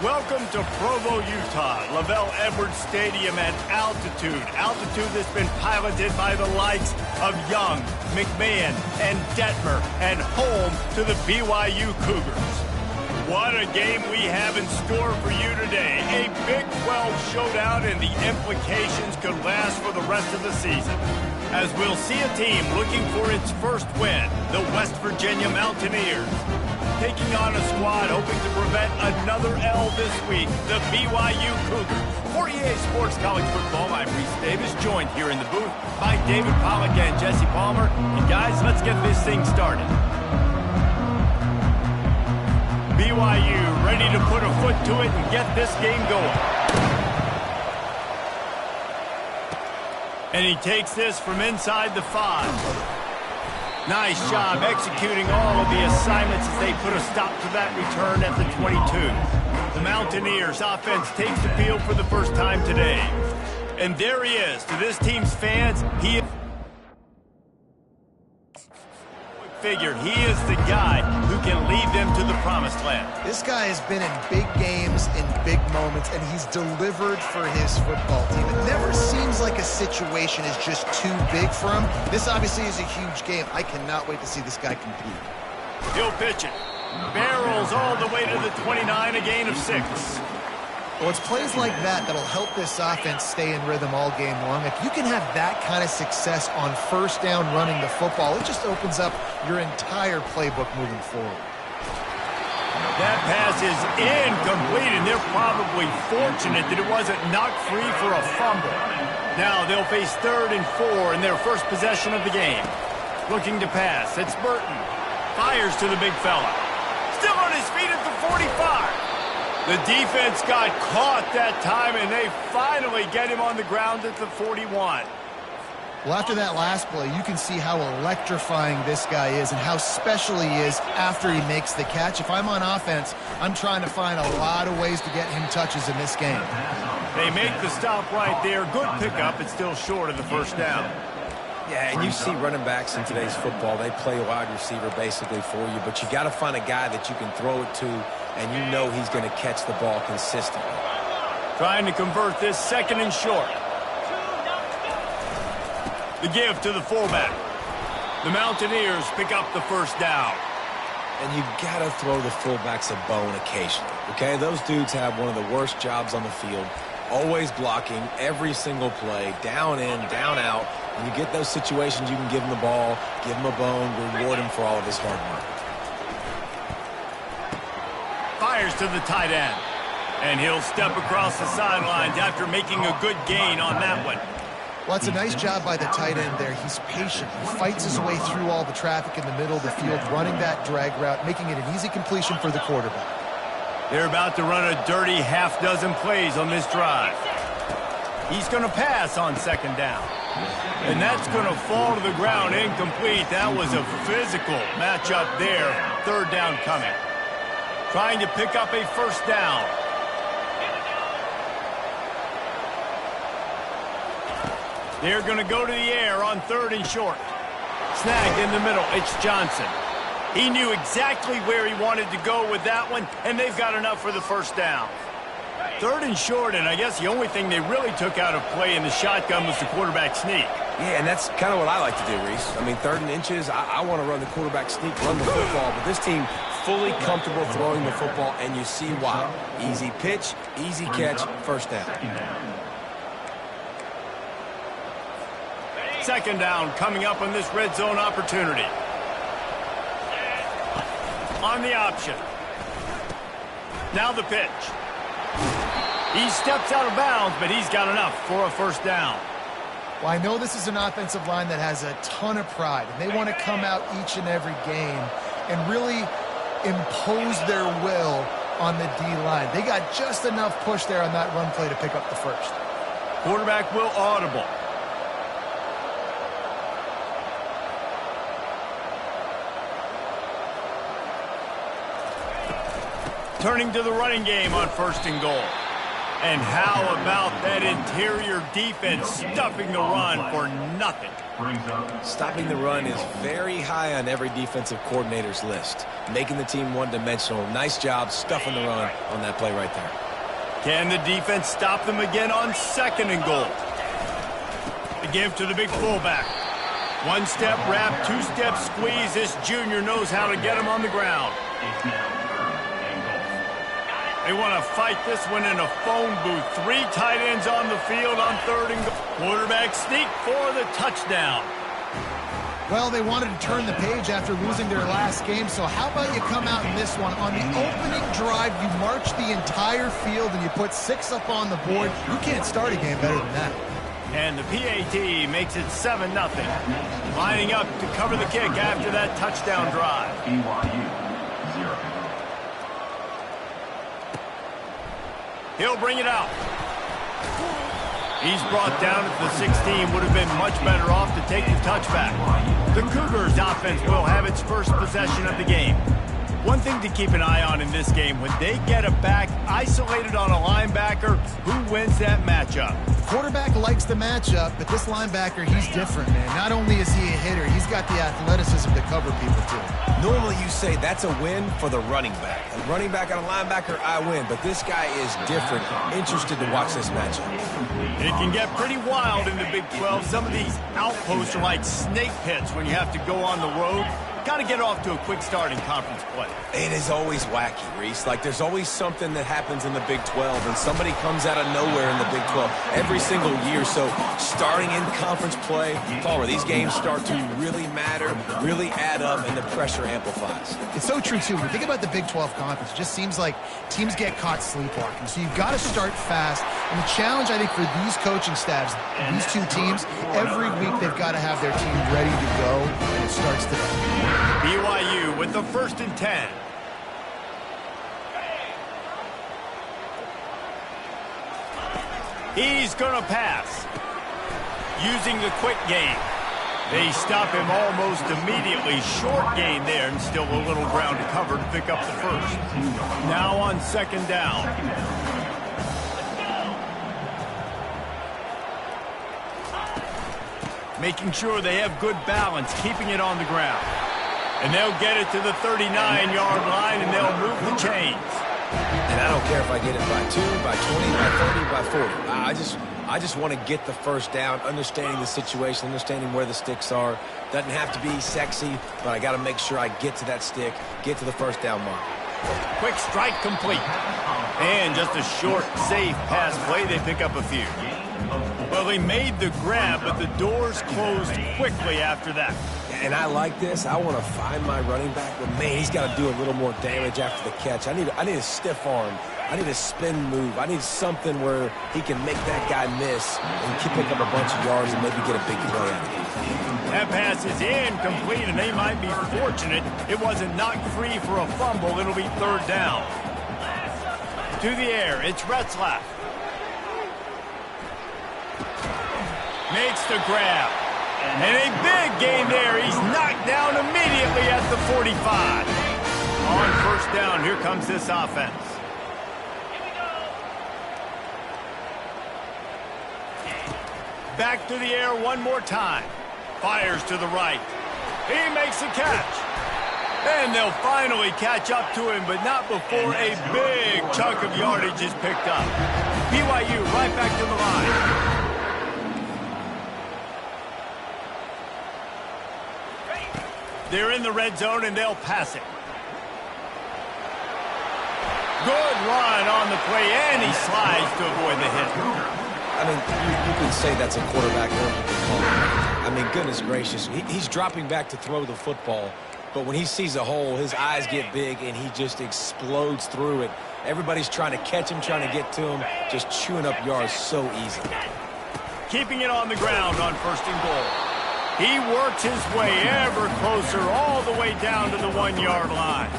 Welcome to Provo, Utah, Lavelle Edwards Stadium at altitude. Altitude that's been piloted by the likes of Young, McMahon, and Detmer, and home to the BYU Cougars. What a game we have in store for you today. A Big 12 showdown, and the implications could last for the rest of the season. As we'll see a team looking for its first win, the West Virginia Mountaineers, taking on a squad hoping to prevent another L this week, the BYU Cougars. For EA Sports College Football, I'm Reese Davis, joined here in the booth by David Pollack and Jesse Palmer. And guys, let's get this thing started. BYU ready to put a foot to it and get this game going. And he takes this from inside the 5. Nice job executing all of the assignments as they put a stop to that return at the 22. The Mountaineers offense takes the field for the first time today. And there he is. To this team's fans, he is the guy who can lead them to the promised land. This guy has been in big games, in big moments, and he's delivered for his football team. It never seems like a situation is just too big for him. This obviously is a huge game. I cannot wait to see this guy compete. He'll pitch it. Barrels all the way to the 29, a gain of 6. Well, it's plays like that that'll help this offense stay in rhythm all game long. If you can have that kind of success on first down running the football, it just opens up your entire playbook moving forward. That pass is incomplete, and they're probably fortunate that it wasn't knocked free for a fumble. Now they'll face 3rd and 4 in their first possession of the game. Looking to pass. It's Burton. Fires to the big fella. Still on his feet at the 45. The defense got caught that time, and they finally get him on the ground at the 41. Well, after that last play, you can see how electrifying this guy is and how special he is after he makes the catch. If I'm on offense, I'm trying to find a lot of ways to get him touches in this game. They make the stop right there. Good pickup. It's still short of the first down. Yeah, and you see running backs in today's football, they play a wide receiver basically for you, but you got to find a guy that you can throw it to, and you know he's going to catch the ball consistently. Trying to convert this 2nd and short. The give to the fullback. The Mountaineers pick up the first down. And you got to throw the fullbacks a bone occasionally, okay? Those dudes have one of the worst jobs on the field, always blocking every single play, down in, down out. When you get those situations, you can give him the ball, give him a bone, reward him for all of his hard work. Fires to the tight end. And he'll step across the sidelines after making a good gain on that one. Well, that's a nice job by the tight end there. He's patient. He fights his way through all the traffic in the middle of the field, running that drag route, making it an easy completion for the quarterback. They're about to run a dirty half-dozen plays on this drive. He's going to pass on 2nd down. And that's going to fall to the ground incomplete. That was a physical matchup there. 3rd down coming. Trying to pick up a first down. They're going to go to the air on 3rd and short. Snagged in the middle. It's Johnson. He knew exactly where he wanted to go with that one, and they've got enough for the first down. 3rd and short, and I guess the only thing they really took out of play in the shotgun was the quarterback sneak. Yeah, and that's kind of what I like to do, Reese. I mean, 3rd and inches, I want to run the quarterback sneak, run the football, but this team fully comfortable throwing the football, and you see why. Easy pitch, easy catch, first down. 2nd down coming up on this red zone opportunity. On the option. Now the pitch. He steps out of bounds, but he's got enough for a first down. Well, I know this is an offensive line that has a ton of pride, and they want to come out each and every game and really impose their will on the D-line. They got just enough push there on that run play to pick up the first. Quarterback will audible. Turning to the running game on 1st and goal. And how about that interior defense stuffing the run for nothing? Stopping the run is very high on every defensive coordinator's list. Making the team one-dimensional. Nice job stuffing the run on that play right there. Can the defense stop them again on 2nd and goal? The give to the big fullback. One-step wrap, two-step squeeze. This junior knows how to get him on the ground. They want to fight this one in a phone booth. 3 tight ends on the field on 3rd and goal. Quarterback sneak for the touchdown. Well, they wanted to turn the page after losing their last game, so how about you come out in this one? On the opening drive, you march the entire field and you put 6 up on the board. You can't start a game better than that. And the PAT makes it 7-0. Lining up to cover the kick after that touchdown drive. He'll bring it out. He's brought down at the 16. Would have been much better off to take the touchback. The Cougars offense will have its first possession of the game. One thing to keep an eye on in this game, when they get a back isolated on a linebacker, who wins that matchup? Quarterback likes the matchup, but this linebacker, he's different, man. Not only is he a hitter, he's got the athleticism to cover people, too. Normally you say that's a win for the running back. A running back on a linebacker, I win. But this guy is different. Interested to watch this matchup. It can get pretty wild in the Big 12. Some of these outposts are like snake pits when you have to go on the road. Got to get off to a quick start in conference play. It is always wacky, Reese. Like, there's always something that happens in the Big 12, and somebody comes out of nowhere in the Big 12 every single year. So starting in conference play, Palmer, these games start to really matter, really add up, and the pressure amplifies. It's so true, too. When you think about the Big 12 conference, it just seems like teams get caught sleepwalking. So you've got to start fast. And the challenge, I think, for these coaching staffs, these two teams, every week they've got to have their team ready to go, and it starts today. BYU with the 1st and 10. He's going to pass. Using the quick game. They stop him almost immediately. Short gain there and still a little ground to cover to pick up the first. Now on 2nd down. Making sure they have good balance, keeping it on the ground. And they'll get it to the 39-yard line, and they'll move the chains. And I don't care if I get it by 2, by 20, by 30, by 40. I just want to get the first down, understanding the situation, understanding where the sticks are. Doesn't have to be sexy, but I got to make sure I get to that stick, get to the first down mark. Quick strike complete. And just a short, safe pass play. They pick up a few. Well, they made the grab, but the doors closed quickly after that. And I like this. I want to find my running back, but man, he's got to do a little more damage after the catch. I need a stiff arm. I need a spin move. I need something where he can make that guy miss and pick up a bunch of yards and maybe get a big play out of it. That pass is incomplete, and they might be fortunate it wasn't knocked free for a fumble. It'll be 3rd down. To the air, it's Retzlaff. Makes the grab. And a big gain there. He's knocked down immediately at the 45. On 1st down, here comes this offense. Back to the air one more time. Fires to the right. He makes the catch. And they'll finally catch up to him, but not before a big chunk of yardage is picked up. BYU right back to the line. They're in the red zone, and they'll pass it. Good run on the play, and he slides to avoid the hit. I mean, you can say that's a quarterback, or you can call it. I mean, goodness gracious. He's dropping back to throw the football, but when he sees a hole, his eyes get big, and he just explodes through it. Everybody's trying to catch him, trying to get to him, just chewing up yards so easy. Keeping it on the ground on 1st and goal. He works his way ever closer all the way down to the 1-yard line.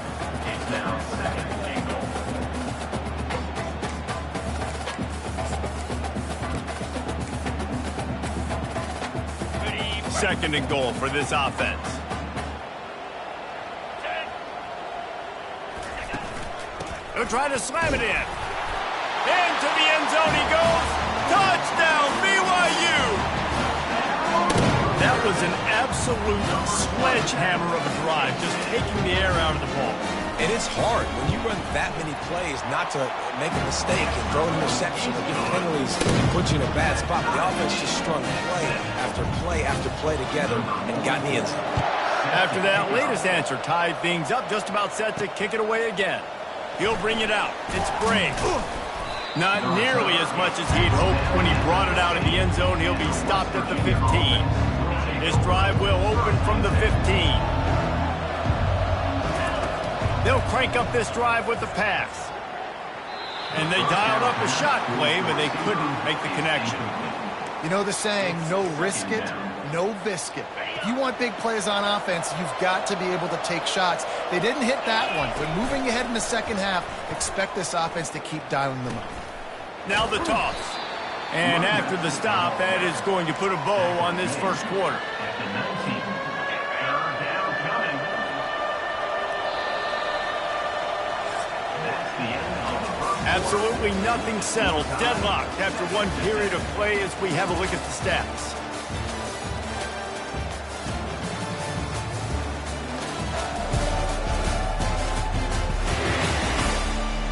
Second and goal for this offense. They'll try to slam it in. And to the end zone he goes. Touchdown, BYU! That was an absolute sledgehammer of a drive, just taking the air out of the ball. And it's hard when you run that many plays not to make a mistake and throw an interception or get penalties and put you in a bad spot. The offense just strung play after play after play together and got in the end zone. After that latest answer tied things up, just about set to kick it away again. He'll bring it out. It's Bray. Not nearly as much as he'd hoped when he brought it out in the end zone. He'll be stopped at the 15. This drive will open from the 15. They'll crank up this drive with the pass. And they dialed up a shot play, but they couldn't make the connection. You know the saying, no risk it, no biscuit. If you want big plays on offense, you've got to be able to take shots. They didn't hit that one, but moving ahead in the second half, expect this offense to keep dialing them up. Now the toss. And after the stop, that is going to put a bow on this first quarter. Absolutely nothing settled. Deadlocked after one period of play as we have a look at the stats.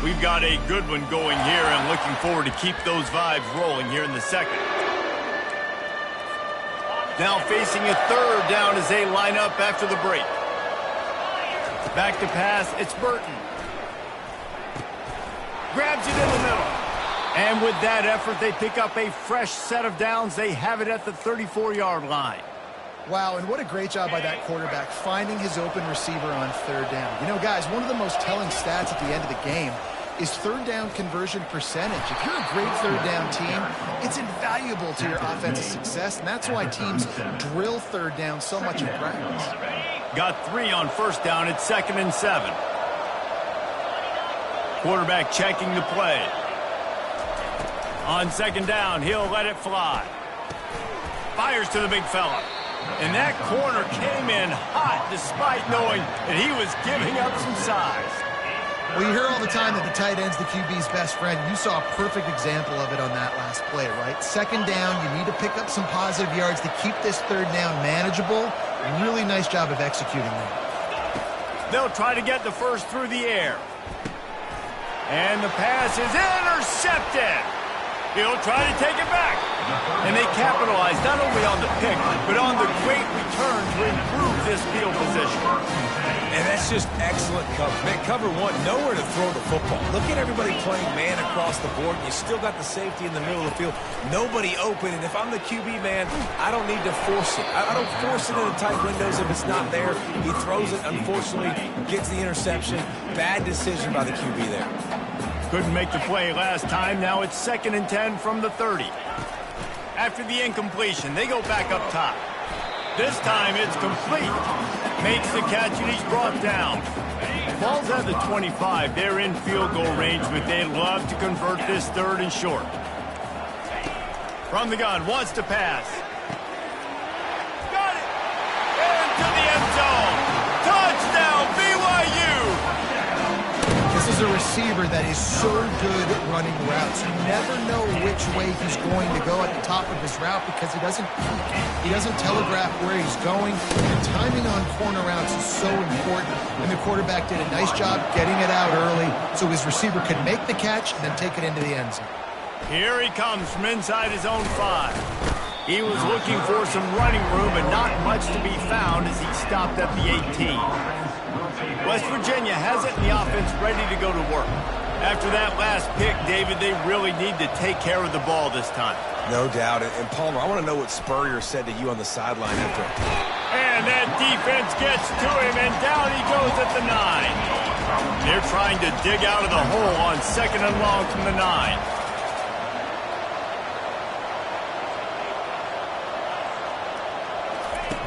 We've got a good one going here and looking forward to keep those vibes rolling here in the second. Now facing a third down as they line up after the break. Back to pass, it's Burton. Grabs it in the middle. And with that effort, they pick up a fresh set of downs. They have it at the 34-yard line. Wow, and what a great job by that quarterback finding his open receiver on third down. You know, guys, one of the most telling stats at the end of the game is third down conversion percentage. If you're a great third down team, it's invaluable to your offensive success, and that's why teams drill third down so much in practice. Got 3 on first down. It's 2nd and 7. Quarterback checking the play. On 2nd down, he'll let it fly. Fires to the big fella. And that corner came in hot despite knowing that he was giving up some size. Well, you hear all the time that the tight end's the QB's best friend. You saw a perfect example of it on that last play, right? 2nd down, you need to pick up some positive yards to keep this third down manageable. Really nice job of executing that. They'll try to get the first through the air. And the pass is intercepted. He'll try to take it back. And they capitalize not only on the pick, but on the great return to improve this field position. And that's just excellent cover. Man, cover one, nowhere to throw the football. Look at everybody playing man across the board. You still got the safety in the middle of the field. Nobody open. And if I'm the QB, man, I don't need to force it. I don't force it in the tight windows if it's not there. He throws it, unfortunately, gets the interception. Bad decision by the QB there. Couldn't make the play last time. Now it's 2nd and 10 from the 30. After the incompletion, they go back up top. This time it's complete. Makes the catch and he's brought down. Ball's at the 25. They're in field goal range, but they'd love to convert this 3rd and short. From the gun, wants to pass. Got it! Into the end zone. Touchdown, BYU! This is a receiver that is so good at running routes. You never know which way he's going to go at the top of his route because he doesn't peek. He doesn't telegraph where he's going. And timing on corner routes is so important. And the quarterback did a nice job getting it out early so his receiver could make the catch and then take it into the end zone. Here he comes from inside his own 5. He was looking for some running room, but not much to be found as he stopped at the 18. West Virginia has it and the offense ready to go to work. After that last pick, David, they really need to take care of the ball this time. No doubt. And Palmer, I want to know what Spurrier said to you on the sideline after. And that defense gets to him, and down he goes at the 9. They're trying to dig out of the hole on 2nd and long from the 9.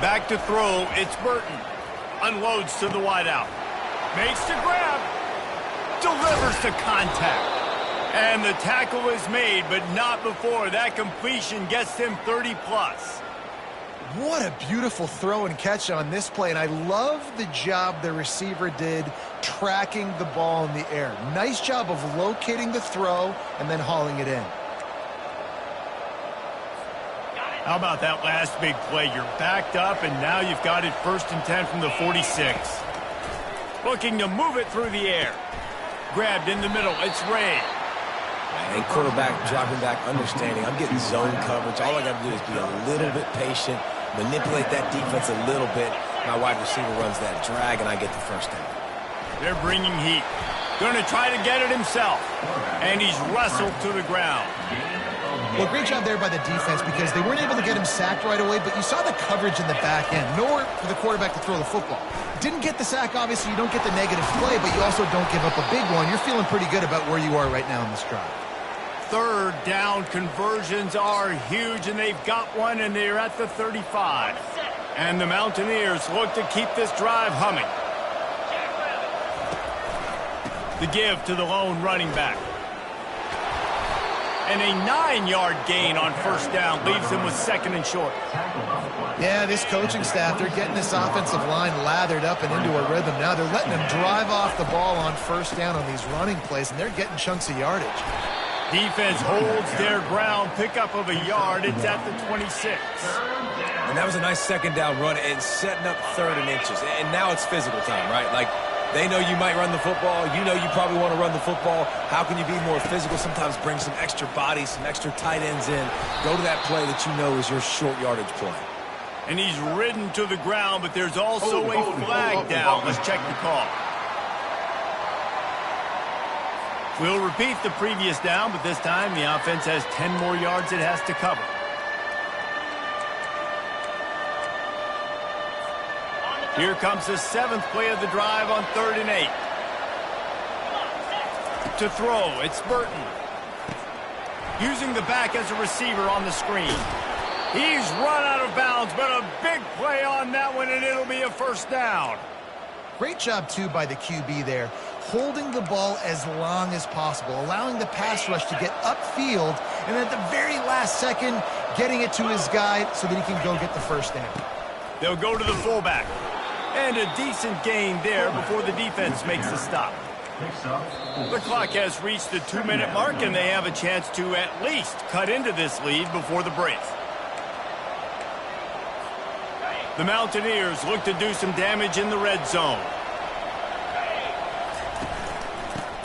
Back to throw, it's Burton. Unloads to the wideout. Makes the grab. Delivers to contact. And the tackle is made, but not before that completion gets him 30+. What a beautiful throw and catch on this play, and I love the job the receiver did tracking the ball in the air. Nice job of locating the throw and then hauling it in. How about that last big play? You're backed up, and now you've got it 1st and 10 from the 46. Looking to move it through the air. Grabbed in the middle. It's Ray. And quarterback dropping back, understanding I'm getting zone coverage. All I got to do is be a little bit patient, manipulate that defense a little bit. My wide receiver runs that drag, and I get the first down. They're bringing heat. Going to try to get it himself. And he's wrestled to the ground. Well, great job there by the defense because they weren't able to get him sacked right away, but you saw the coverage in the back end. Nowhere for the quarterback to throw the football. Didn't get the sack, obviously. You don't get the negative play, but you also don't give up a big one. You're feeling pretty good about where you are right now in this drive. 3rd down conversions are huge, and they've got one, and they're at the 35. And the Mountaineers look to keep this drive humming. The give to the lone running back. And a 9-yard gain on 1st down leaves him with 2nd and short. Yeah, this coaching staff, they're getting this offensive line lathered up and into a rhythm now. They're letting them drive off the ball on 1st down on these running plays, and they're getting chunks of yardage. Defense holds their ground, pickup of a yard. It's at the 26. And that was a nice 2nd down run and setting up 3rd and inches. And now it's physical time, right? Like, they know you might run the football. You know you probably want to run the football. How can you be more physical? Sometimes bring some extra bodies, some extra tight ends in. Go to that play that you know is your short yardage play. And he's ridden to the ground, but there's also a flag down. Let's check the call. We'll repeat the previous down, but this time the offense has 10 more yards it has to cover. Here comes the 7th play of the drive on 3rd and 8. To throw, it's Burton. Using the back as a receiver on the screen. He's run out of bounds, but a big play on that one, and it'll be a 1st down. Great job, too, by the QB there, holding the ball as long as possible, allowing the pass rush to get upfield, and at the very last second, getting it to his guy so that he can go get the 1st down. They'll go to the fullback. And a decent gain there before the defense makes the stop. The clock has reached the 2-minute mark, and they have a chance to at least cut into this lead before the break. The Mountaineers look to do some damage in the red zone.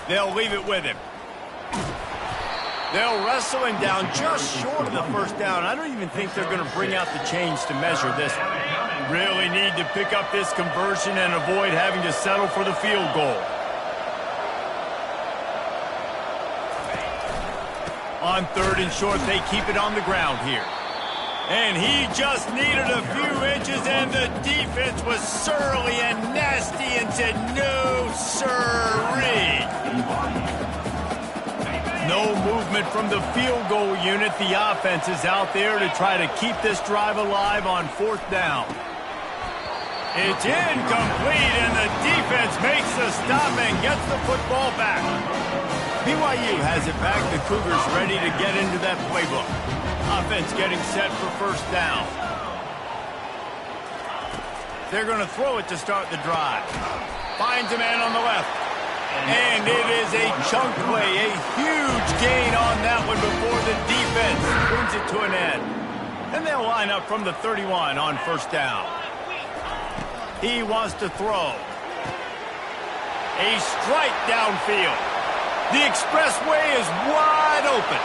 They'll leave it with him. They'll wrestle him down just short of the 1st down. I don't even think they're going to bring out the chains to measure this one. Really need to pick up this conversion and avoid having to settle for the field goal. On 3rd and short, they keep it on the ground here. And he just needed a few inches, and the defense was surly and nasty and said, no, sirree. No movement from the field goal unit. The offense is out there to try to keep this drive alive on 4th down. It's incomplete, and the defense makes the stop and gets the football back. BYU has it back. The Cougars ready to get into that playbook. Offense getting set for 1st down. They're going to throw it to start the drive. Finds a man on the left. And it is a chunk play, a huge gain on that one before the defense brings it to an end. And they'll line up from the 31 on 1st down. He wants to throw. A strike downfield. The expressway is wide open.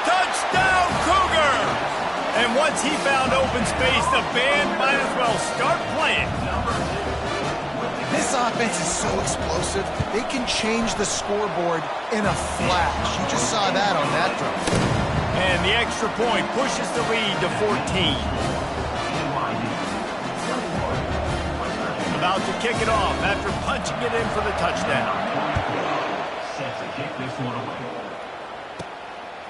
Touchdown, Cougar! And once he found open space, the band might as well start playing. This offense is so explosive, they can change the scoreboard in a flash. You just saw that on that drive. And the extra point pushes the lead to 14. About to kick it off after punching it in for the touchdown. Set to kick this one away.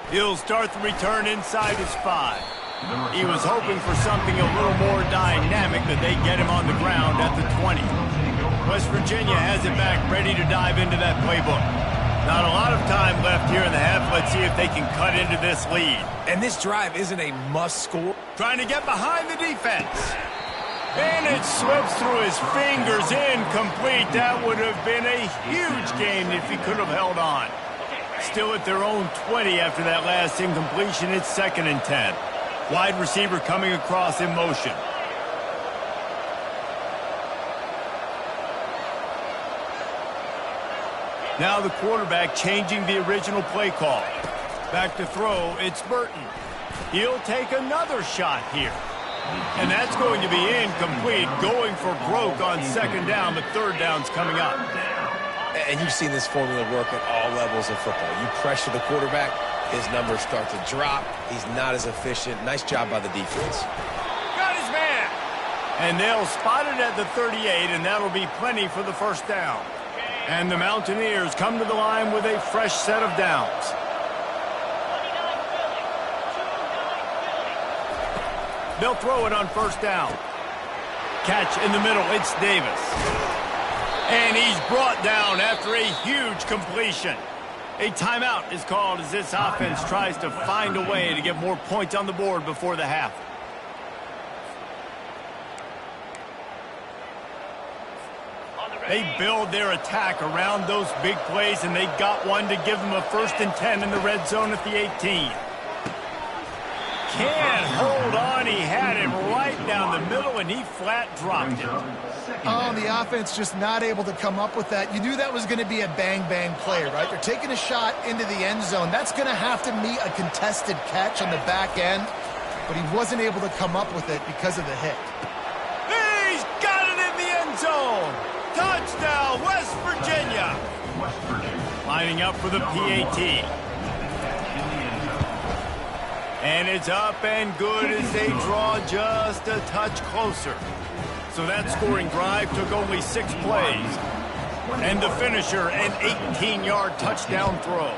He'll start the return inside his 5. He was hoping for something a little more dynamic, that they get him on the ground at the 20. West Virginia has it back, ready to dive into that playbook. Not a lot of time left here in the half. Let's see if they can cut into this lead. And this drive isn't a must score. Trying to get behind the defense. And it slips through his fingers, incomplete. That would have been a huge gain if he could have held on. Still at their own 20 after that last incompletion. It's 2nd and 10. Wide receiver coming across in motion. Now the quarterback changing the original play call. Back to throw, it's Burton. He'll take another shot here. And that's going to be incomplete, going for broke on 2nd down, but 3rd down's coming up. And you've seen this formula work at all levels of football. You pressure the quarterback, his numbers start to drop. He's not as efficient. Nice job by the defense. Got his man! And they'll spot it at the 38, and that'll be plenty for the 1st down. And the Mountaineers come to the line with a fresh set of downs. They'll throw it on 1st down. Catch in the middle, it's Davis. And he's brought down after a huge completion. A timeout is called as this offense tries to find a way to get more points on the board before the half. They build their attack around those big plays, and they got one to give them a 1st and 10 in the red zone at the 18. Can't hold on. He had him right down the middle, and he flat dropped it. Oh, the offense just not able to come up with that. You knew that was going to be a bang-bang play, right? You're taking a shot into the end zone. That's going to have to meet a contested catch on the back end, but he wasn't able to come up with it because of the hit. He's got it in the end zone. Touchdown, West Virginia. Lining up for the PAT. And it's up and good as they draw just a touch closer. So that scoring drive took only 6 plays. And the finisher, an 18-yard touchdown throw.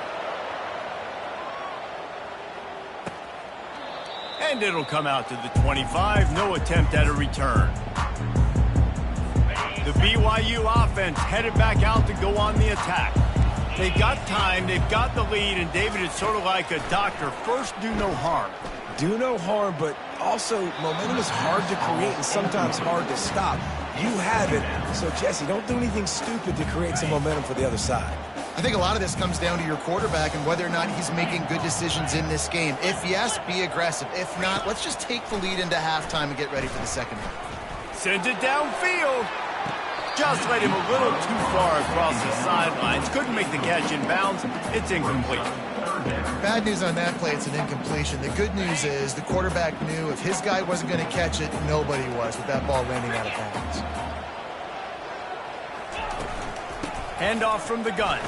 And it'll come out to the 25. No attempt at a return. The BYU offense headed back out to go on the attack. They've got time, they've got the lead, and David, it's sort of like a doctor. First, do no harm. Do no harm, but also momentum is hard to create and sometimes hard to stop. You have it, so Jesse, don't do anything stupid to create some momentum for the other side. I think a lot of this comes down to your quarterback and whether or not he's making good decisions in this game. If yes, be aggressive. If not, let's just take the lead into halftime and get ready for the 2nd half. Sends it downfield. Just led him a little too far across the sidelines. Couldn't make the catch in bounds. It's incomplete. Bad news on that play, it's an incompletion. The good news is the quarterback knew if his guy wasn't going to catch it, nobody was with that ball landing out of bounds. Handoff from the gun.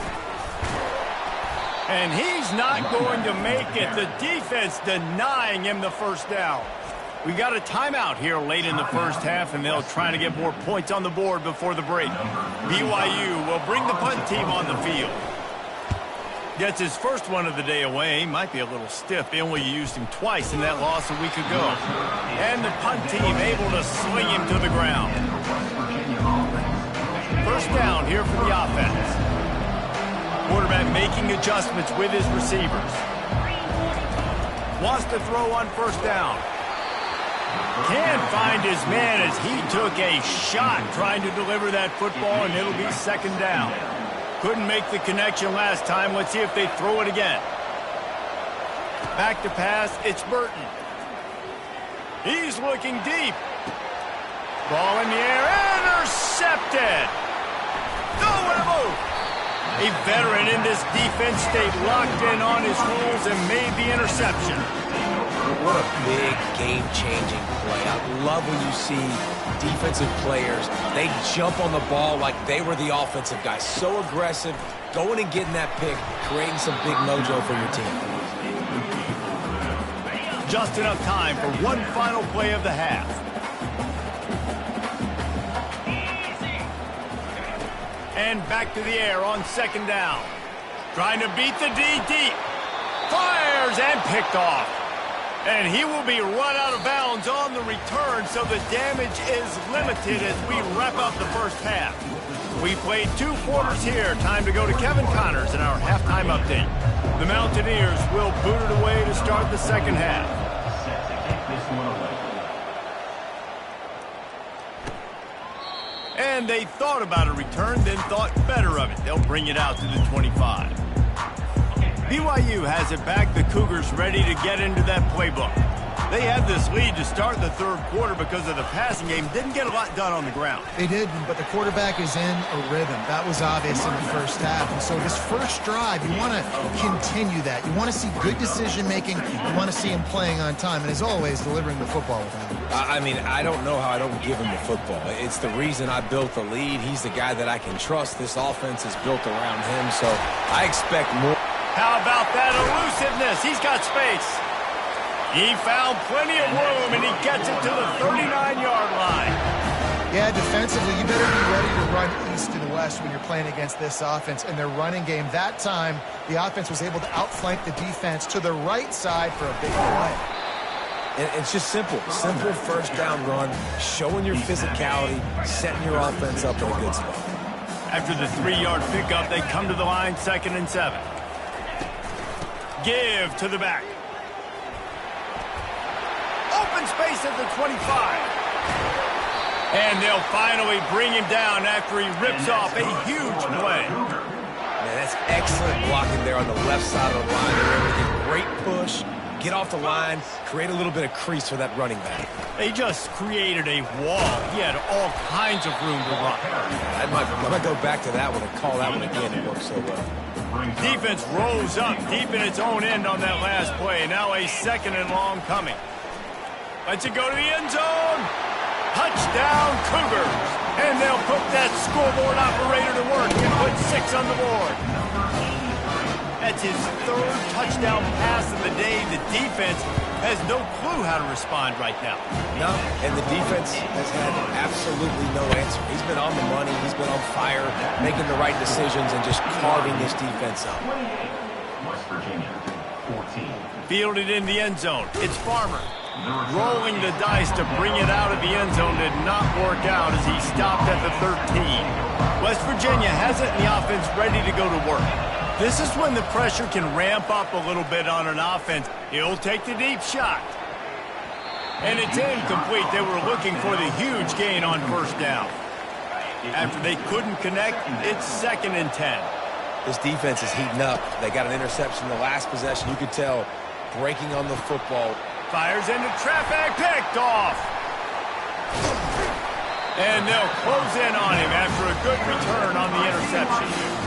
And he's not going to make it. The defense denying him the 1st down. We got a timeout here late in the 1st half, and they'll try to get more points on the board before the break. BYU will bring the punt team on the field. Gets his first one of the day away. Might be a little stiff. They only used him twice in that loss a week ago. And the punt team able to sling him to the ground. 1st down here for the offense. Quarterback making adjustments with his receivers. Wants to throw on 1st down. Can't find his man as he took a shot trying to deliver that football, and it'll be 2nd down. Couldn't make the connection last time. Let's see if they throw it again. Back to pass, it's Burton. He's looking deep. Ball in the air, intercepted. Nowhere to move. A veteran in this defense stayed locked in on his rules and made the interception. What a big game-changing play. I love when you see defensive players, they jump on the ball like they were the offensive guys. So aggressive, going and getting that pick, creating some big mojo for your team. Just enough time for one final play of the half. And back to the air on 2nd down. Trying to beat the D deep. Fires and picked off. And he will be run out of bounds on the return, so the damage is limited as we wrap up the first half. We played 2 quarters here. Time to go to Kevin Connors in our halftime update. The Mountaineers will boot it away to start the second half. Set to kick this one away. And they thought about a return, then thought better of it. They'll bring it out to the 25. BYU has it back. The Cougars ready to get into that playbook. They had this lead to start the third quarter because of the passing game. Didn't get a lot done on the ground. They did, but the quarterback is in a rhythm. That was obvious in the first half. And so this first drive, you want to continue that. You want to see good decision-making. You want to see him playing on time. And as always, delivering the football without him. I mean, I don't know how I don't give him the football. It's the reason I built the lead. He's the guy that I can trust. This offense is built around him, so I expect more. How about that elusiveness? He's got space. He found plenty of room, and he gets it to the 39-yard line. Yeah, defensively, you better be ready to run east and west when you're playing against this offense. And their running game, that time, the offense was able to outflank the defense to the right side for a big play. And it's just simple. Simple first down run, showing your physicality, setting your offense up in a good spot. After the 3-yard pickup, they come to the line, 2nd and 7. Give to the back. Open space at the 25. And they'll finally bring him down after he rips off a huge play. Man, that's excellent blocking there on the left side of the line. They're able to get great push, get off the line, create a little bit of crease for that running back. They just created a wall. He had all kinds of room to run. I might go back to that one and call that one again. It worked so well. Defense rose up deep in its own end on that last play. Now a 2nd and long coming. Lets it go to the end zone. Touchdown, Cougars. And they'll put that scoreboard operator to work and put 6 on the board. That's his 3rd touchdown pass of the day. The defense has no clue how to respond right now. No, and the defense has had absolutely no answer. He's been on the money. He's been on fire, making the right decisions and just carving this defense up. West Virginia, 14. Fielded in the end zone. It's Farmer. Rolling the dice to bring it out of the end zone did not work out as he stopped at the 13. West Virginia has it and the offense ready to go to work. This is when the pressure can ramp up a little bit on an offense. He'll take the deep shot. And it's incomplete. They were looking for the huge gain on first down. After they couldn't connect, it's 2nd and 10. This defense is heating up. They got an interception the last possession. You could tell breaking on the football. Fires into traffic, picked off. And they'll close in on him after a good return on the interception.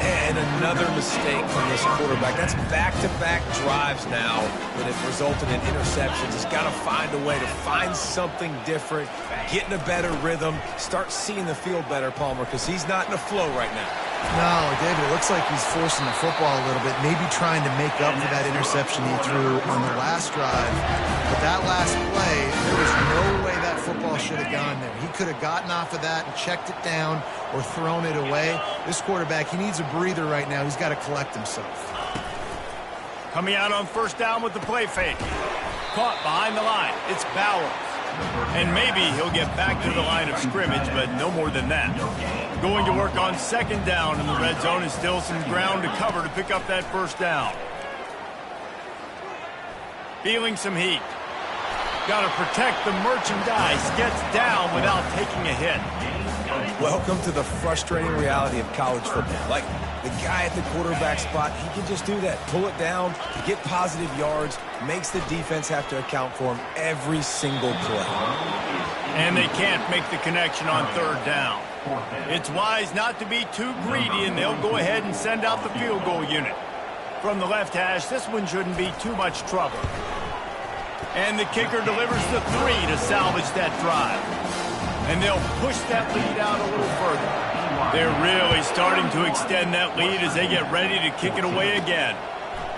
And another mistake from this quarterback. That's back-to-back drives now that have resulted in interceptions. He's got to find a way to find something different, get in a better rhythm, start seeing the field better, Palmer, because he's not in a flow right now. No, David, it looks like he's forcing the football a little bit, maybe trying to make up for that interception he threw on the last drive. But that last play, there was no way that football should have gone there. He could have gotten off of that and checked it down or thrown it away. This quarterback, he needs a breather right now. He's got to collect himself. Coming out on first down with the play fake. Caught behind the line. It's Bowers. And maybe he'll get back to the line of scrimmage, but no more than that. Going to work on 2nd down in the red zone, and still some ground to cover to pick up that first down. Feeling some heat. Got to protect the merchandise. Gets down without taking a hit. Welcome to the frustrating reality of college football. Like, the guy at the quarterback spot, he can just do that. Pull it down, get positive yards, makes the defense have to account for him every single play. And they can't make the connection on 3rd down. It's wise not to be too greedy, and they'll go ahead and send out the field goal unit. From the left hash, this one shouldn't be too much trouble. And the kicker delivers the 3 to salvage that drive. And they'll push that lead out a little further. They're really starting to extend that lead as they get ready to kick it away again.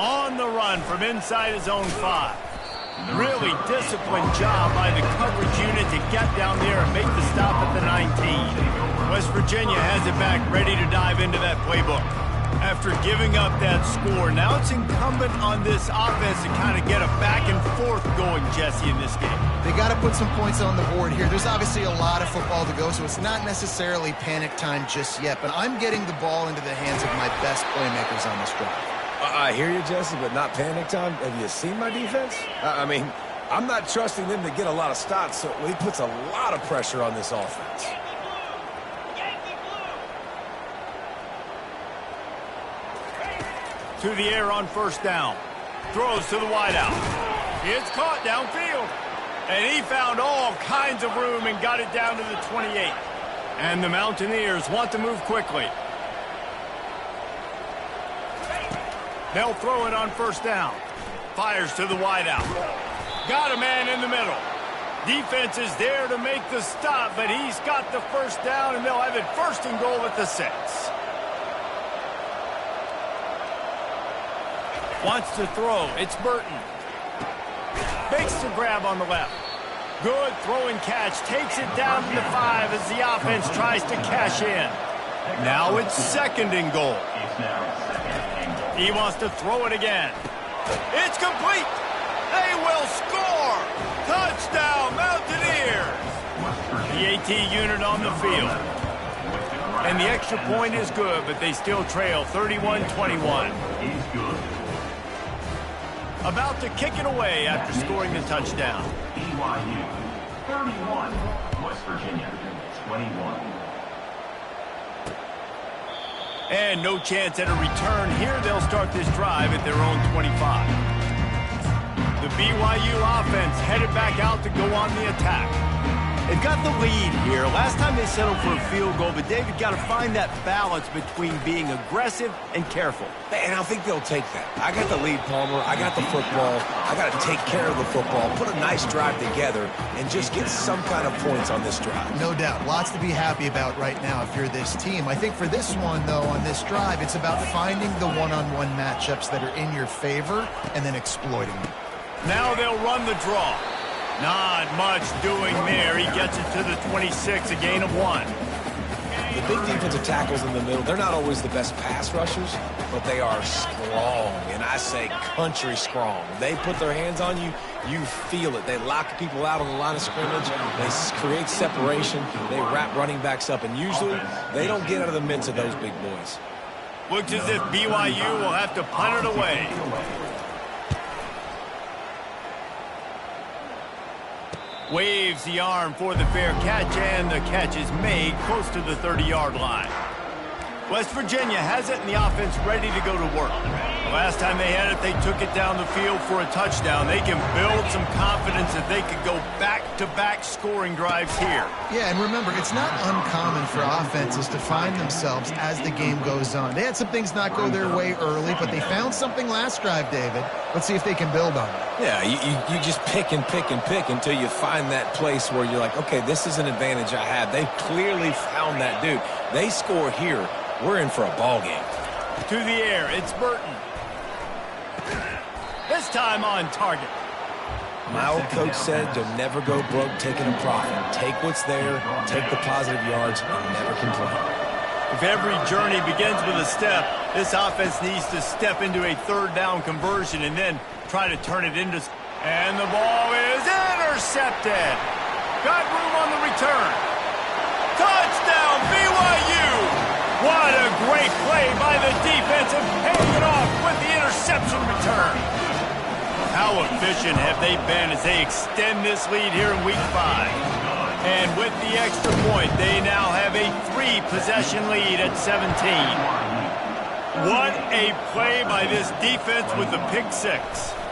On the run from inside his own 5. Really disciplined job by the coverage unit to get down there and make the stop at the 19. West Virginia has it back, ready to dive into that playbook. After giving up that score, now it's incumbent on this offense to kind of get a back and forth going, Jesse, in this game. They got to put some points on the board here. There's obviously a lot of football to go, so it's not necessarily panic time just yet, but I'm getting the ball into the hands of my best playmakers on this drive. I hear you, Jesse, but not panic time. Have you seen my defense? I mean, I'm not trusting them to get a lot of stops, so he puts a lot of pressure on this offense. To the air on first down. Throws to the wideout. It's caught downfield. And he found all kinds of room and got it down to the 28. And the Mountaineers want to move quickly. They'll throw it on first down. Fires to the wideout. Got a man in the middle. Defense is there to make the stop, but he's got the first down, and they'll have it first and goal at the 6. Wants to throw. It's Burton. Makes the grab on the left. Good throw and catch. Takes it down to the 5 as the offense tries to cash in. Now it's second and goal. He wants to throw it again. It's complete. They will score. Touchdown, Mountaineers. The AT unit on the field. And the extra point is good, but they still trail 31-21. About to kick it away after scoring the touchdown. BYU 31, West Virginia 21. And no chance at a return here. They'll start this drive at their own 25. The BYU offense headed back out to go on the attack. They've got the lead here. Last time they settled for a field goal, but David got to find that balance between being aggressive and careful. And I think they'll take that. I got the lead, Palmer. I got the football. I got to take care of the football, put a nice drive together, and just get some kind of points on this drive. No doubt. Lots to be happy about right now if you're this team. I think for this one, though, on this drive, it's about finding the one-on-one matchups that are in your favor and then exploiting them. Now they'll run the draw. Not much doing there. He gets it to the 26, a gain of 1. The big defensive tackles in the middle, they're not always the best pass rushers, but they are strong, and I say country strong. They put their hands on you, you feel it. They lock people out on the line of scrimmage. They create separation. They wrap running backs up, and usually they don't get out of the midst of those big boys. Looks as if BYU will have to punt it away. Waves the arm for the fair catch, and the catch is made close to the 30-yard line. West Virginia has it, and the offense ready to go to work. The last time they had it, they took it down the field for a touchdown. They can build some confidence that they could go back-to-back scoring drives here. Yeah, and remember, it's not uncommon for offenses to find themselves as the game goes on. They had some things not go their way early, but they found something last drive, David. Let's see if they can build on it. Yeah, you just pick and pick and pick until you find that place where you're like, okay, this is an advantage I have. They clearly found that dude. They score here. We're in for a ball game. To the air, it's Burton. This time on target. My old coach said you'll never go broke taking a profit. Take what's there, take the positive yards, and never complain. If every journey begins with a step, this offense needs to step into a third down conversion and then try to turn it into... And the ball is intercepted. Got room on the return. Touchdown, BYU! What a great play by the defense and paying it off with the interception return. How efficient have they been as they extend this lead here in Week 5? And with the extra point, they now have a 3-possession lead at 17. What a play by this defense with the pick 6.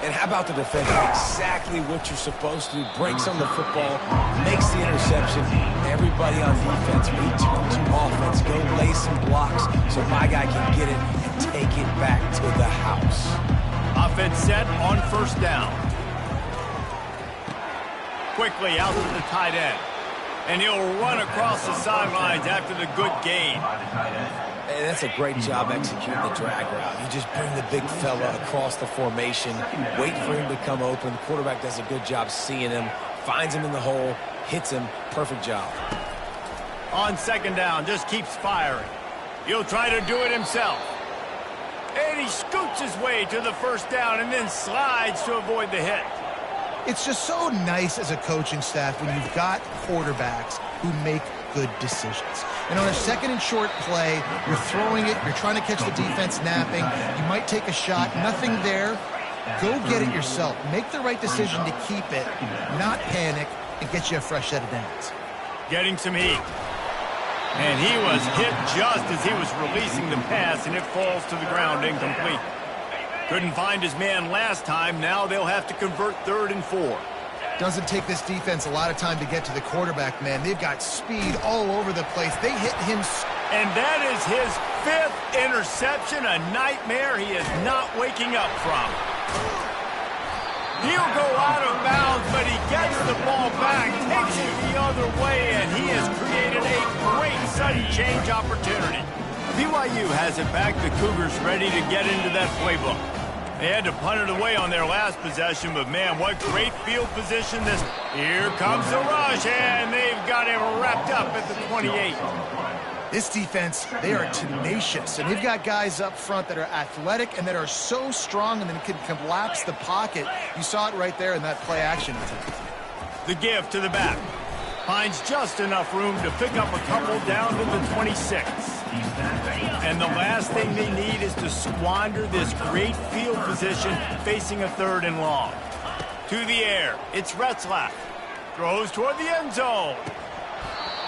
And how about the defense? Exactly what you're supposed to do. Breaks on the football, makes the interception. Everybody on defense, we turn to offense. Go lay some blocks so my guy can get it and take it back to the house. Offense set on first down. Quickly out to the tight end. And he'll run across the sidelines after the good gain. And that's a great job executing the drag route. You just bring the big fella across the formation, wait for him to come open. The quarterback does a good job seeing him, finds him in the hole, hits him. Perfect job. On second down, just keeps firing. He'll try to do it himself. And he scoots his way to the first down and then slides to avoid the hit. It's just so nice as a coaching staff when you've got quarterbacks who make good decisions. And on a second and short play, you're throwing it, you're trying to catch the defense napping, you might take a shot, nothing there. Go get it yourself. Make the right decision to keep it, not panic, and get you a fresh set of downs. Getting some heat. And he was hit just as he was releasing the pass, and it falls to the ground incomplete. Couldn't find his man last time. Now they'll have to convert 3rd and 4. Doesn't take this defense a lot of time to get to the quarterback, man. They've got speed all over the place. They hit him. And that is his 5th interception, a nightmare he is not waking up from. He'll go out of bounds, but he gets the ball back, takes it the other way, and he has created a great sudden change opportunity. BYU has it back. The Cougars ready to get into that playbook. They had to punt it away on their last possession, but man, what great field position this. Here comes the rush, and they've got him wrapped up at the 28. This defense, they are tenacious, and they've got guys up front that are athletic and that are so strong and then can collapse the pocket. You saw it right there in that play action attempt. The give to the back. Finds just enough room to pick up a couple down to the 26. And the last thing they need is to squander this great field position facing a 3rd and long. To the air, it's Retzlaff. Throws toward the end zone.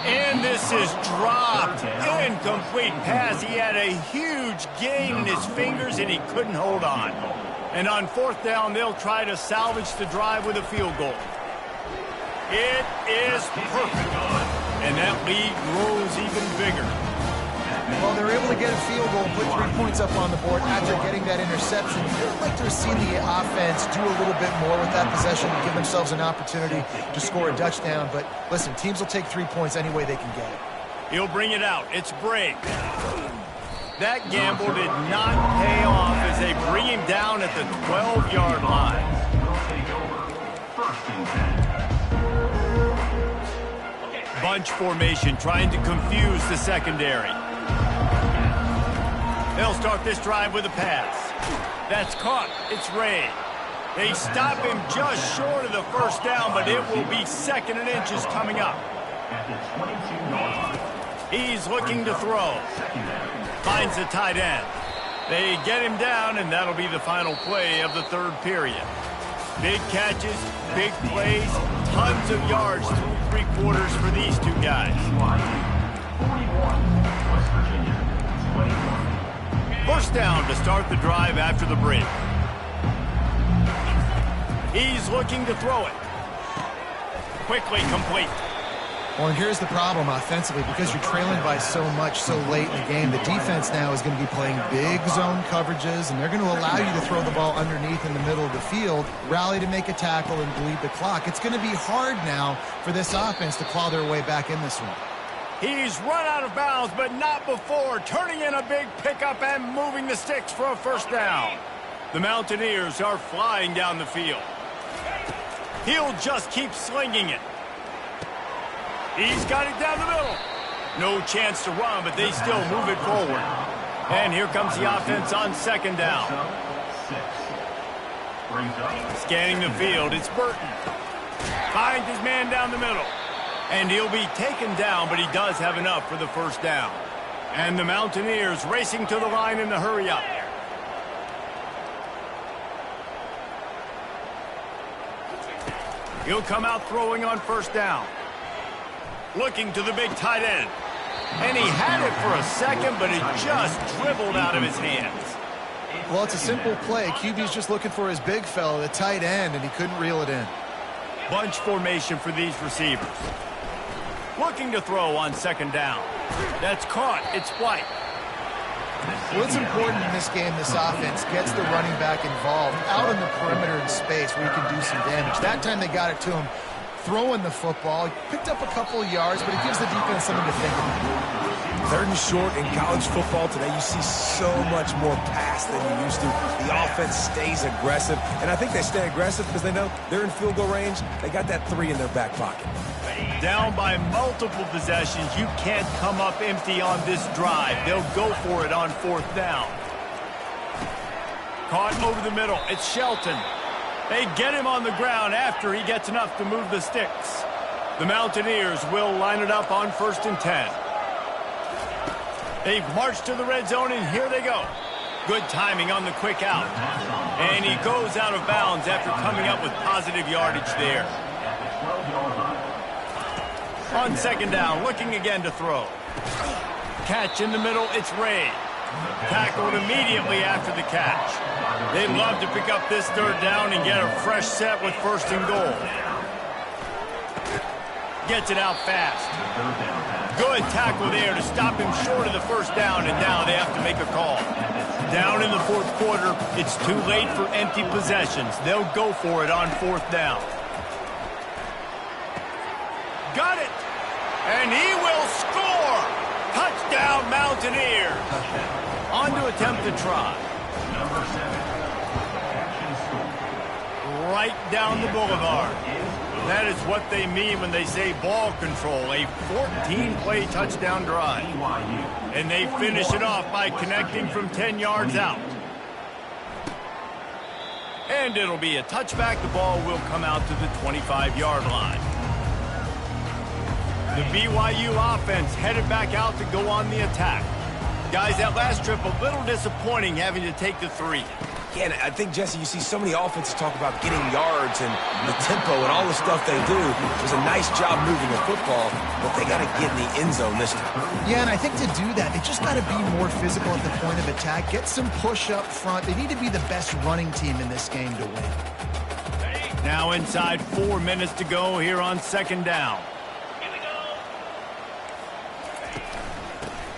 And this is dropped. Incomplete pass. He had a huge gain in his fingers, and he couldn't hold on. And on 4th down, they'll try to salvage the drive with a field goal. It is perfect. And that lead grows even bigger. Well, they're able to get a field goal and put 3 points up on the board after getting that interception. I'd like to have seen the offense do a little bit more with that possession to give themselves an opportunity to score a touchdown. But listen, teams will take 3 points any way they can get it. He'll bring it out. It's Brake. That gamble did not pay off as they bring him down at the 12-yard line. Bunch formation trying to confuse the secondary. They'll start this drive with a pass. That's caught. It's Ray. They stop him just short of the first down, but it will be 2nd and inches coming up. He's looking to throw. Finds the tight end. They get him down, and that'll be the final play of the 3rd period. Big catches, big plays, tons of yards through 3 quarters for these two guys. 41, West Virginia, 21. First down to start the drive after the break. He's looking to throw it. Quickly complete. Well, and here's the problem offensively. Because you're trailing by so much so late in the game, the defense now is going to be playing big zone coverages, and they're going to allow you to throw the ball underneath in the middle of the field, rally to make a tackle, and bleed the clock. It's going to be hard now for this offense to claw their way back in this one. He's run out of bounds, but not before turning in a big pickup and moving the sticks for a first down. The Mountaineers are flying down the field. He'll just keep slinging it. He's got it down the middle. No chance to run, but they still move it forward. And here comes the offense on 2nd down. Scanning the field, it's Burton. Finds his man down the middle. And he'll be taken down, but he does have enough for the first down. And the Mountaineers racing to the line in the hurry-up. He'll come out throwing on 1st down. Looking to the big tight end. And he had it for a second, but it just dribbled out of his hands. Well, it's a simple play. QB's just looking for his big fella, the tight end, and he couldn't reel it in. Bunch formation for these receivers. Looking to throw on 2nd down. That's caught. It's White. Well, it's important in this game this offense gets the running back involved out on the perimeter in space where he can do some damage. That time they got it to him throwing the football. He picked up a couple of yards, but it gives the defense something to think about. 3rd and short in college football today, you see so much more pass than you used to. The offense stays aggressive, and I think they stay aggressive because they know they're in field goal range. They got that 3 in their back pocket. Down by multiple possessions, you can't come up empty on this drive. They'll go for it on 4th down. Caught over the middle. It's Shelton. They get him on the ground after he gets enough to move the sticks. The Mountaineers will line it up on 1st and 10. They've marched to the red zone, and here they go. Good timing on the quick out. And he goes out of bounds after coming up with positive yardage there. On 2nd down, looking again to throw. Catch in the middle, it's Ray. Tackled immediately after the catch. They love to pick up this 3rd down and get a fresh set with 1st and goal. Gets it out fast. Good tackle there to stop him short of the 1st down, and now they have to make a call. Down in the 4th quarter, it's too late for empty possessions. They'll go for it on 4th down. Got it! And he will score! Touchdown, Mountaineers! On to attempt to try. Number 7. Action score. Right down the boulevard. That is what they mean when they say ball control. A 14-play touchdown drive. And they finish it off by connecting from 10 yards out. And it'll be a touchback. The ball will come out to the 25-yard line. The BYU offense headed back out to go on the attack. Guys, that last trip a little disappointing having to take the 3. Yeah, and I think, Jesse, you see so many offenses talk about getting yards and the tempo and all the stuff they do. It was a nice job moving the football, but they got to get in the end zone this time. Yeah, and I think to do that, they just got to be more physical at the point of attack, get some push up front. They need to be the best running team in this game to win. Now inside 4 minutes to go here on 2nd down.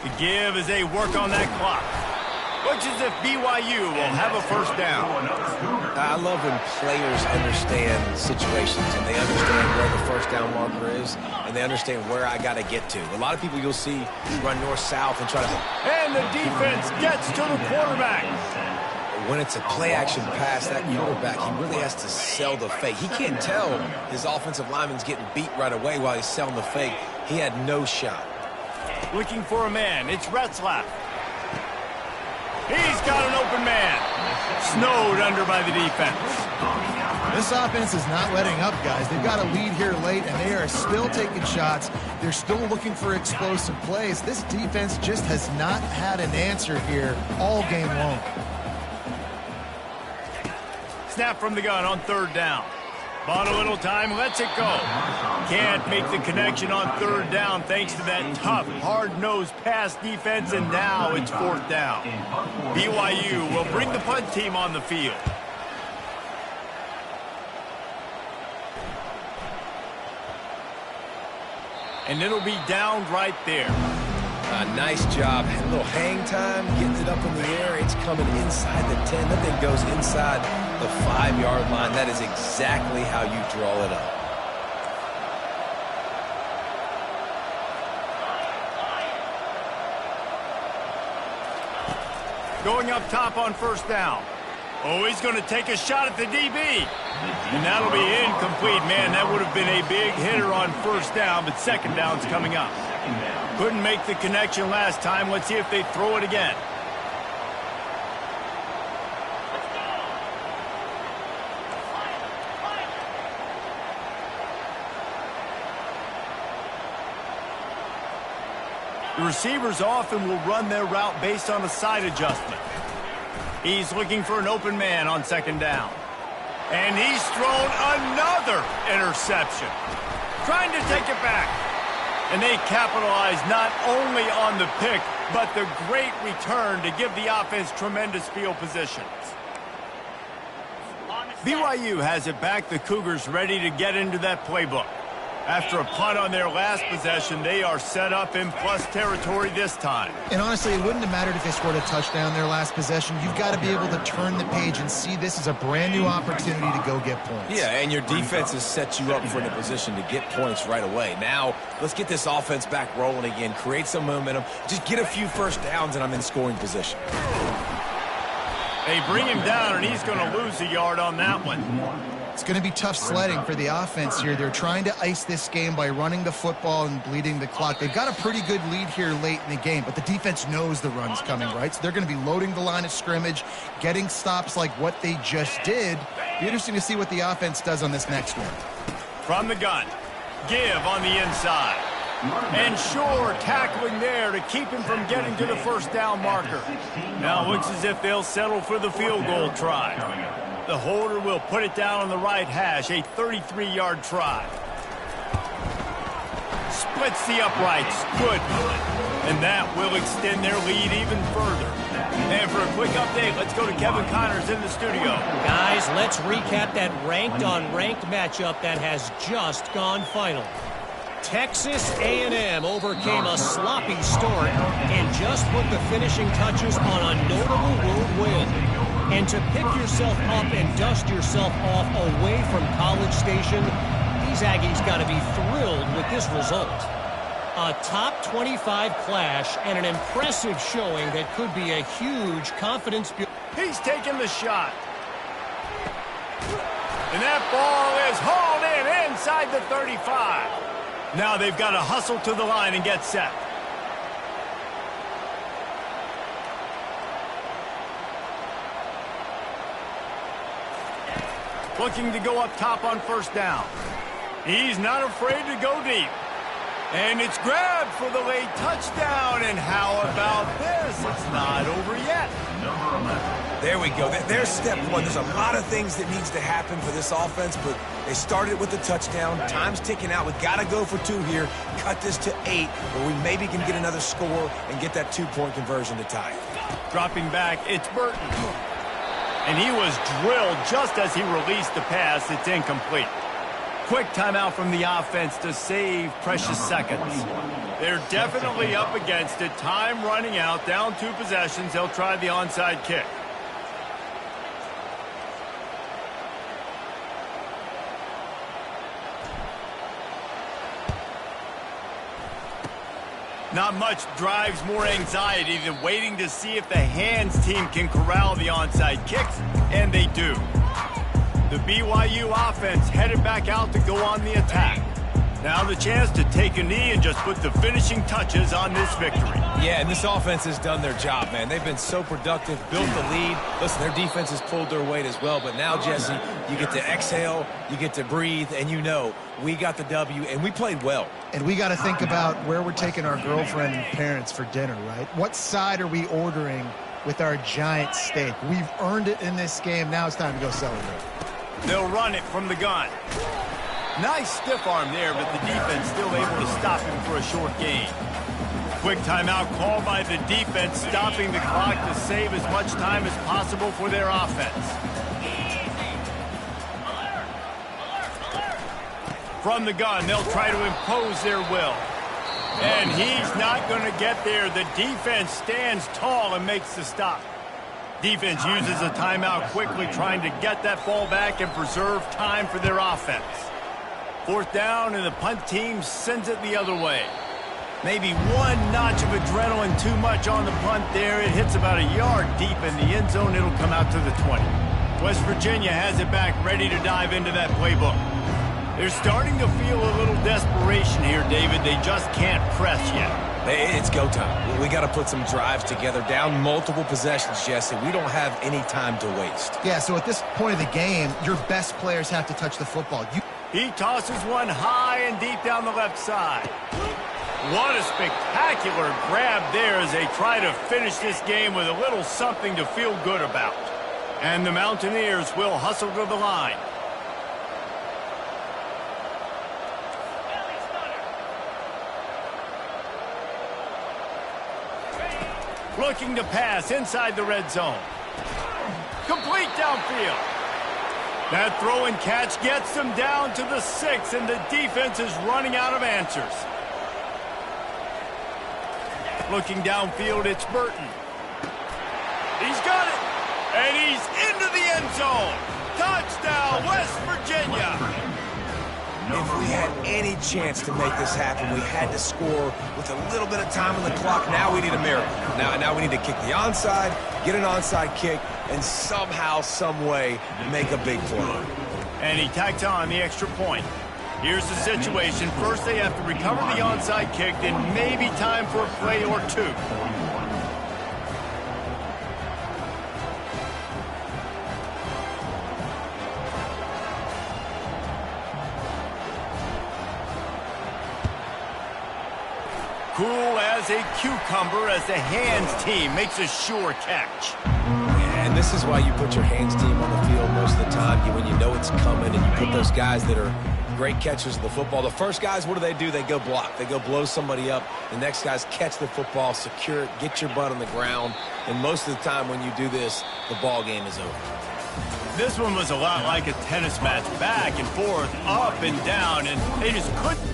The give as they work on that clock. Looks as if BYU will have a 1st down. I love when players understand situations and they understand where the 1st down marker is and they understand where I got to get to. A lot of people you'll see run north-south and try to... And the defense gets to the quarterback. When it's a play-action pass, that quarterback, he really has to sell the fake. He can't tell his offensive lineman's getting beat right away while he's selling the fake. He had no shot. Looking for a man. It's Retzlaff. He's got an open man. Snowed under by the defense. This offense is not letting up, guys. They've got a lead here late, and they are still taking shots. They're still looking for explosive plays. This defense just has not had an answer here all game long. Snap from the gun on 3rd down. Bought a little time, lets it go. Can't make the connection on 3rd down thanks to that tough, hard-nosed pass defense, and now it's 4th down. BYU will bring the punt team on the field. And it'll be down right there. Nice job. A little hang time, getting it up in the air. It's coming inside the 10. That thing goes inside the 5-yard line. That is exactly how you draw it up. Going up top on 1st down. Oh, he's going to take a shot at the DB. And that'll be incomplete. Man, that would have been a big hitter on 1st down, but 2nd down's coming up. Couldn't make the connection last time. Let's see if they throw it again. The receivers often will run their route based on a side adjustment. He's looking for an open man on 2nd down. And he's thrown another interception. Trying to take it back. And they capitalize not only on the pick, but the great return to give the offense tremendous field positions. BYU has it back. The Cougars ready to get into that playbook. After a punt on their last possession, they are set up in plus territory this time. And honestly, it wouldn't have mattered if they scored a touchdown their last possession. You've got to be able to turn the page and see this as a brand new opportunity to go get points. Yeah, and your defense has set you up for the position to get points right away. Now, let's get this offense back rolling again, create some momentum, just get a few 1st downs, and I'm in scoring position. They bring him down, and he's going to lose a yard on that one. It's going to be tough sledding for the offense here. They're trying to ice this game by running the football and bleeding the clock. They've got a pretty good lead here late in the game, but the defense knows the run's coming, right? So they're going to be loading the line of scrimmage, getting stops like what they just did. Be interesting to see what the offense does on this next one. From the gun, give on the inside. And Shore tackling there to keep him from getting to the first down marker. Now it looks as if they'll settle for the field goal try. The holder will put it down on the right hash, a 33-yard try. Splits the uprights, good. And that will extend their lead even further. And for a quick update, let's go to Kevin Connors in the studio. Guys, let's recap that ranked-on-ranked matchup that has just gone final. Texas A&M overcame a sloppy start and just put the finishing touches on a notable road win. And to pick yourself up and dust yourself off away from College Station, these Aggies got to be thrilled with this result. A top 25 clash and an impressive showing that could be a huge confidence builder. He's taking the shot. And that ball is hauled in inside the 35. Now they've got to hustle to the line and get set. Looking to go up top on first down. He's not afraid to go deep. And it's grabbed for the late touchdown. And how about this? It's not over yet. There we go. There's step one. There's a lot of things that needs to happen for this offense, but they started with the touchdown. Time's ticking out. We got to go for 2 here. Cut this to 8, where we maybe can get another score and get that 2-point conversion to tie it. Dropping back, it's Burton. And he was drilled just as he released the pass. It's incomplete. Quick timeout from the offense to save precious seconds. They're definitely up against it. Time running out, down 2 possessions. They'll try the onside kick. Not much drives more anxiety than waiting to see if the hands team can corral the onside kicks, and they do. The BYU offense headed back out to go on the attack. Now the chance to take a knee and just put the finishing touches on this victory. Yeah, and this offense has done their job, man. They've been so productive, built the lead. Listen, their defense has pulled their weight as well. But now, Jesse, you get to exhale, you get to breathe, and you know we got the W, and we played well. And we got to think about where we're taking our girlfriend and parents for dinner, right? What side are we ordering with our giant steak? We've earned it in this game. Now it's time to go celebrate. They'll run it from the gun. Nice stiff arm there, but the defense still able to stop him for a short gain. Quick timeout called by the defense, stopping the clock to save as much time as possible for their offense. From the gun, they'll try to impose their will. And he's not going to get there. The defense stands tall and makes the stop. Defense uses a timeout quickly, trying to get that ball back and preserve time for their offense. 4th down, and the punt team sends it the other way. Maybe 1 notch of adrenaline too much on the punt there. It hits about a yard deep in the end zone. It'll come out to the 20. West Virginia has it back, ready to dive into that playbook. They're starting to feel a little desperation here, David. They just can't press yet. It's go time. We got to put some drives together, down multiple possessions, Jesse. We don't have any time to waste. Yeah, so at this point of the game, your best players have to touch the football. He tosses one high and deep down the left side. What a spectacular grab there as they try to finish this game with a little something to feel good about. And the Mountaineers will hustle to the line. Looking to pass inside the red zone. Complete downfield. That throw and catch gets them down to the 6, and the defense is running out of answers. Looking downfield, it's Burton. He's got it, and he's into the end zone. Touchdown, West Virginia. If we had any chance to make this happen, we had to score with a little bit of time on the clock. Now we need a miracle. Now we need to kick the onside, get an onside kick, and somehow, some way, make a big play. And he tacked on the extra point. Here's the situation. First, they have to recover the onside kick, then maybe time for a play or two. Cool as a cucumber as the hands team makes a sure catch. And this is why you put your hands team on the field most of the time, when you know it's coming, and you put those guys that are great catchers of the football. The first guys, what do? They go block. They go blow somebody up. The next guys catch the football, secure it, get your butt on the ground. And most of the time when you do this, the ball game is over. This one was a lot like a tennis match, back and forth, up and down, and they just couldn't